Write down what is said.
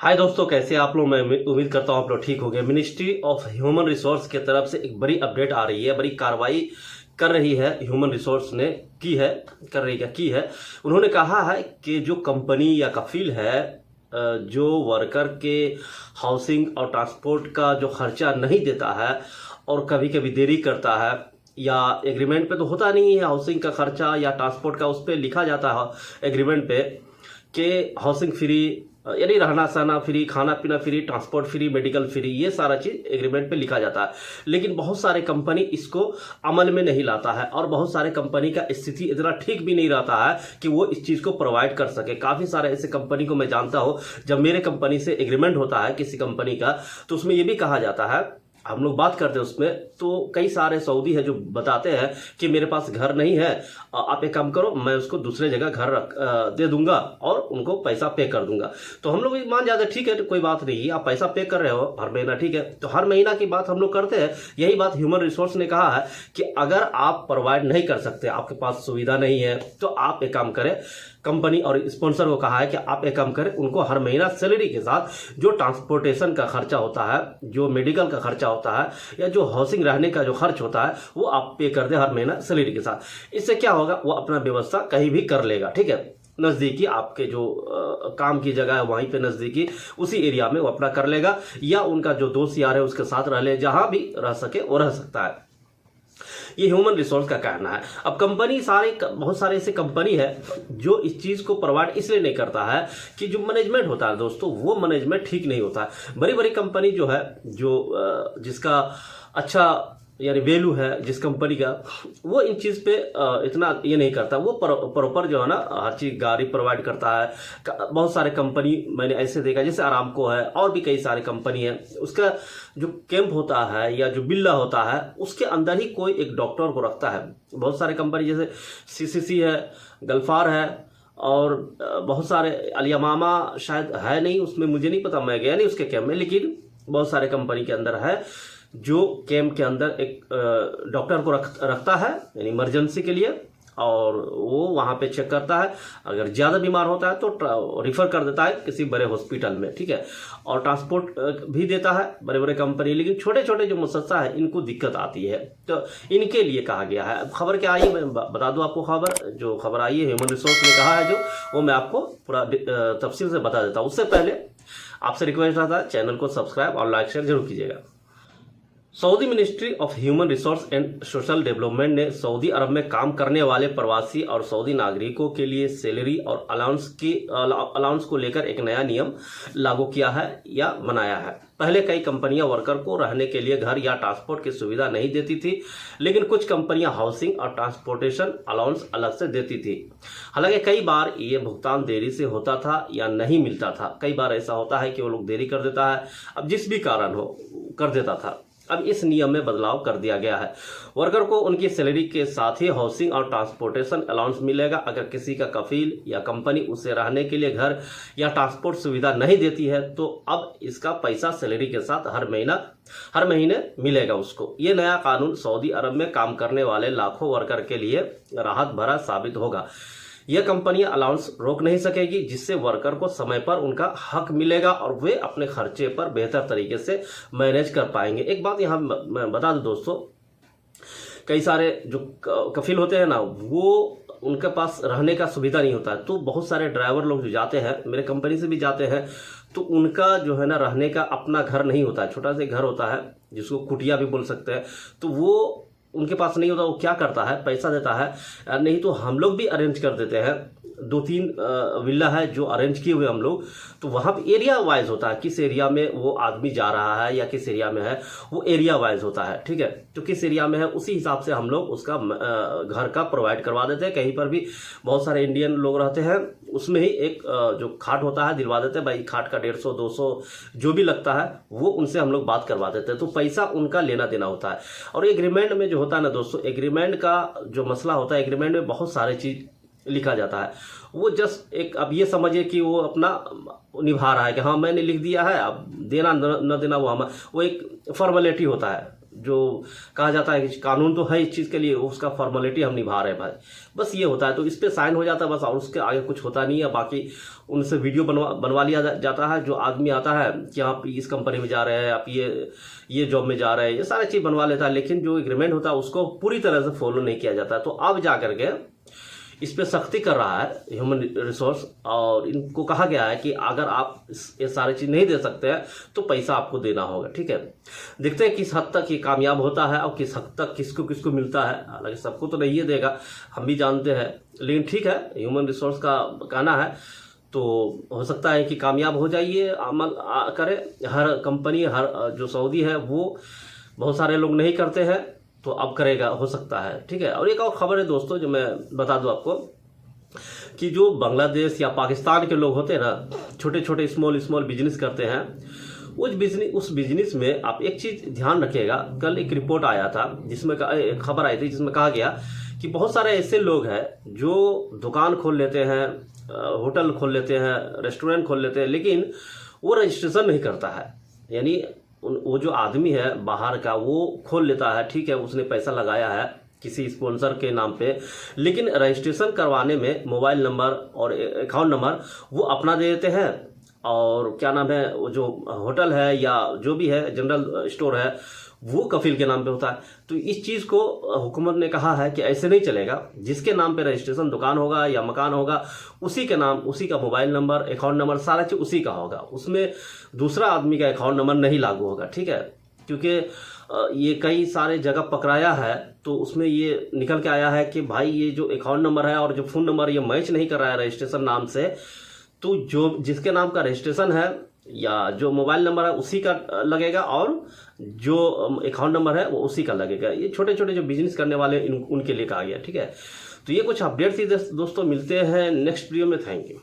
हाय दोस्तों, कैसे आप लोग। मैं उम्मीद करता हूँ आप लोग ठीक हो गए। मिनिस्ट्री ऑफ ह्यूमन रिसोर्स की तरफ से एक बड़ी अपडेट आ रही है, बड़ी कार्रवाई कर रही है ह्यूमन रिसोर्स ने की है। उन्होंने कहा है कि जो कंपनी या कफील है जो वर्कर के हाउसिंग और ट्रांसपोर्ट का जो खर्चा नहीं देता है और कभी कभी देरी करता है, या एग्रीमेंट पे तो होता नहीं है हाउसिंग का खर्चा या ट्रांसपोर्ट का, उस पर लिखा जाता है एग्रीमेंट पे कि हाउसिंग फ्री, यानी रहना सहना फ्री, खाना पीना free, transport free, medical free, ये सारा चीज एग्रीमेंट पे लिखा जाता है। लेकिन बहुत सारे कंपनी इसको अमल में नहीं लाता है और बहुत सारे कंपनी का स्थिति इतना ठीक भी नहीं रहता है कि वो इस चीज को प्रोवाइड कर सके। काफी सारे ऐसे कंपनी को मैं जानता हूं, जब मेरे कंपनी से एग्रीमेंट होता है किसी कंपनी का, तो उसमें ये भी कहा जाता है, हम लोग बात करते हैं उसमें, तो कई सारे सऊदी है जो बताते हैं कि मेरे पास घर नहीं है, आप एक काम करो, मैं उसको दूसरे जगह घर दे दूंगा और उनको पैसा पे कर दूंगा। तो हम लोग भी मान जाते हैं, ठीक है तो कोई बात नहीं, आप पैसा पे कर रहे हो हर महीना, ठीक है। तो हर महीना की बात हम लोग करते हैं। यही बात ह्यूमन रिसोर्स ने कहा है कि अगर आप प्रोवाइड नहीं कर सकते, आपके पास सुविधा नहीं है, तो आप एक काम करें, कंपनी और स्पॉन्सर को कहा है कि आप एक काम करें, उनको हर महीना सैलरी के साथ जो ट्रांसपोर्टेशन का खर्चा होता है, जो मेडिकल का खर्चा होता है, या जो हाउसिंग रहने का जो खर्च होता है, वो आप पे कर दे हर महीना सैलरी के साथ। इससे क्या होगा, वो अपना व्यवस्था कहीं भी कर लेगा, ठीक है। नजदीकी आपके जो काम की जगह है वहीं पे नजदीकी उसी एरिया में वो अपना कर लेगा, या उनका जो दोस्त यार है उसके साथ रह ले, जहां भी रह सके वो रह सकता है। ये ह्यूमन रिसोर्स का कहना है। अब कंपनी बहुत सारे ऐसे कंपनी है जो इस चीज को प्रोवाइड इसलिए नहीं करता है कि जो मैनेजमेंट होता है दोस्तों, वो मैनेजमेंट ठीक नहीं होता है। बड़ी बड़ी कंपनी जो है, जो जिसका अच्छा यानी वैल्यू है जिस कंपनी का, वो इन चीज पे इतना ये नहीं करता। वो प्रॉपर जो है ना हर चीज गाड़ी प्रोवाइड करता है। बहुत सारे कंपनी मैंने ऐसे देखा, जैसे आरामको है और भी कई सारे कंपनी है, उसका जो कैंप होता है या जो बिल्ला होता है उसके अंदर ही कोई एक डॉक्टर को रखता है। बहुत सारे कंपनी जैसे सीसीसी है, गल्फार है, और बहुत सारे अलियामामा शायद है नहीं उसमें, मुझे नहीं पता, मैं गया नहीं उसके कैंप में, लेकिन बहुत सारे कंपनी के अंदर है जो कैंप के अंदर एक डॉक्टर को रखता है यानी इमरजेंसी के लिए, और वो वहाँ पे चेक करता है। अगर ज़्यादा बीमार होता है तो रिफ़र कर देता है किसी बड़े हॉस्पिटल में, ठीक है। और ट्रांसपोर्ट भी देता है बड़े बड़े कंपनी। लेकिन छोटे छोटे जो मुसस्सा है इनको दिक्कत आती है, तो इनके लिए कहा गया है। अब खबर क्या आई है मैं बता दूं आपको। जो खबर आई है ह्यूमन रिसोर्स ने कहा है जो, वो मैं आपको पूरा तफसील से बता देता हूँ। उससे पहले आपसे रिक्वेस्ट रहता है, चैनल को सब्सक्राइब और लाइक शेयर जरूर कीजिएगा। Saudi ministry of human resource and social development ने सऊदी अरब में काम करने वाले प्रवासी और सऊदी नागरिकों के लिए सैलरी और अलाउंस को लेकर एक नया नियम लागू किया है या बनाया है। पहले कई कंपनियां वर्कर को रहने के लिए घर या ट्रांसपोर्ट की सुविधा नहीं देती थी, लेकिन कुछ कंपनियां हाउसिंग और ट्रांसपोर्टेशन अलाउंस अलग से देती थी। हालांकि कई बार ये भुगतान देरी से होता था या नहीं मिलता था। कई बार ऐसा होता है कि वो लोग देरी कर देता है, अब जिस भी कारण हो कर देता था। अब इस नियम में बदलाव कर दिया गया है। वर्कर को उनकी सैलरी के साथ ही हाउसिंग और ट्रांसपोर्टेशन अलाउंस मिलेगा। अगर किसी का कफील या कंपनी उसे रहने के लिए घर या ट्रांसपोर्ट सुविधा नहीं देती है, तो अब इसका पैसा सैलरी के साथ हर महीने मिलेगा उसको। ये नया कानून सऊदी अरब में काम करने वाले लाखों वर्कर के लिए राहत भरा साबित होगा। यह कंपनियां अलाउंस रोक नहीं सकेगी, जिससे वर्कर को समय पर उनका हक मिलेगा और वे अपने खर्चे पर बेहतर तरीके से मैनेज कर पाएंगे। एक बात यहाँ मैं बता दूं दोस्तों, कई सारे जो कफील होते हैं ना, वो उनके पास रहने का सुविधा नहीं होता है। तो बहुत सारे ड्राइवर लोग जो जाते हैं, मेरे कंपनी से भी जाते हैं, तो उनका जो है ना रहने का अपना घर नहीं होता है। छोटा सा घर होता है जिसको कुटिया भी बोल सकते हैं, तो वो उनके पास नहीं होता। वो क्या करता है, पैसा देता है, नहीं तो हम लोग भी अरेंज कर देते हैं। 2-3 विला है जो अरेंज किए हुए हम लोग, तो वहाँ पे एरिया वाइज होता है, किस एरिया में वो आदमी जा रहा है या किस एरिया में है, वो एरिया वाइज होता है, ठीक है। तो किस एरिया में है उसी हिसाब से हम लोग उसका घर का प्रोवाइड करवा देते हैं। कहीं पर भी बहुत सारे इंडियन लोग रहते हैं, उसमें ही एक जो खाट होता है दिलवा देते हैं भाई। खाट का 150-200 जो भी लगता है वो उनसे हम लोग बात करवा देते हैं। तो पैसा उनका लेना देना होता है। और एग्रीमेंट में जो होता है ना दोस्तों, एग्रीमेंट का जो मसला होता है, एग्रीमेंट में बहुत सारे चीज लिखा जाता है। वो जस्ट एक, अब ये समझिए कि वो अपना निभा रहा है कि हाँ मैंने लिख दिया है, अब देना न देना वो एक फॉर्मेलिटी होता है। जो कहा जाता है कि कानून तो है इस चीज़ के लिए, उसका फॉर्मेलिटी हम निभा रहे हैं भाई, बस ये होता है। तो इस पर साइन हो जाता है बस, और उसके आगे कुछ होता नहीं है। बाकी उनसे वीडियो बनवा लिया जाता है। जो आदमी आता है कि आप इस कंपनी में जा रहे हैं, आप ये जॉब में जा रहे हैं, ये सारी चीज़ बनवा लेता है, लेकिन जो एग्रीमेंट होता है उसको पूरी तरह से फॉलो नहीं किया जाता है। तो अब जा करके इस पर सख्ती कर रहा है ह्यूमन रिसोर्स, और इनको कहा गया है कि अगर आप ये सारी चीज़ नहीं दे सकते हैं तो पैसा आपको देना होगा, ठीक है। देखते हैं किस हद तक ये कामयाब होता है और किस हद तक किसको किसको मिलता है। हालांकि सबको तो नहीं ये देगा, हम भी जानते हैं, लेकिन ठीक है, ह्यूमन रिसोर्स का कहना है तो हो सकता है कि कामयाब हो जाइए, अमल करे। हर कंपनी, हर जो सऊदी है वो बहुत सारे लोग नहीं करते हैं, तो अब करेगा, हो सकता है, ठीक है। और एक और खबर है दोस्तों जो मैं बता दूं आपको, कि जो बांग्लादेश या पाकिस्तान के लोग होते हैं ना, छोटे छोटे स्मॉल बिजनेस करते हैं, उस बिजनेस में आप एक चीज़ ध्यान रखिएगा। कल एक रिपोर्ट आया था जिसमें एक खबर आई थी जिसमें कहा गया कि बहुत सारे ऐसे लोग हैं जो दुकान खोल लेते हैं, होटल खोल लेते हैं, रेस्टोरेंट खोल लेते हैं, लेकिन वो रजिस्ट्रेशन नहीं करता है। यानी वो जो आदमी है बाहर का, वो खोल लेता है, ठीक है, उसने पैसा लगाया है किसी स्पॉन्सर के नाम पे, लेकिन रजिस्ट्रेशन करवाने में मोबाइल नंबर और अकाउंट नंबर वो अपना दे देते हैं, और क्या नाम है, वो जो होटल है या जो भी है जनरल स्टोर है वो कफील के नाम पे होता है। तो इस चीज़ को हुकूमत ने कहा है कि ऐसे नहीं चलेगा। जिसके नाम पे रजिस्ट्रेशन दुकान होगा या मकान होगा, उसी के नाम, उसी का मोबाइल नंबर, अकाउंट नंबर, सारा चीज़ उसी का होगा, उसमें दूसरा आदमी का अकाउंट नंबर नहीं लागू होगा, ठीक है। क्योंकि ये कई सारे जगह पकड़ाया है तो उसमें ये निकल के आया है कि भाई ये जो अकाउंट नंबर है और जो फ़ोन नंबर ये मैच नहीं कर रहा है रजिस्ट्रेशन नाम से, तो जो जिसके नाम का रजिस्ट्रेशन है या जो मोबाइल नंबर है उसी का लगेगा, और जो अकाउंट नंबर है वो उसी का लगेगा। ये छोटे छोटे जो बिजनेस करने वाले उनके लिए कहा गया, ठीक है। तो ये कुछ अपडेट थी दोस्तों, मिलते हैं नेक्स्ट वीडियो में। Thank you.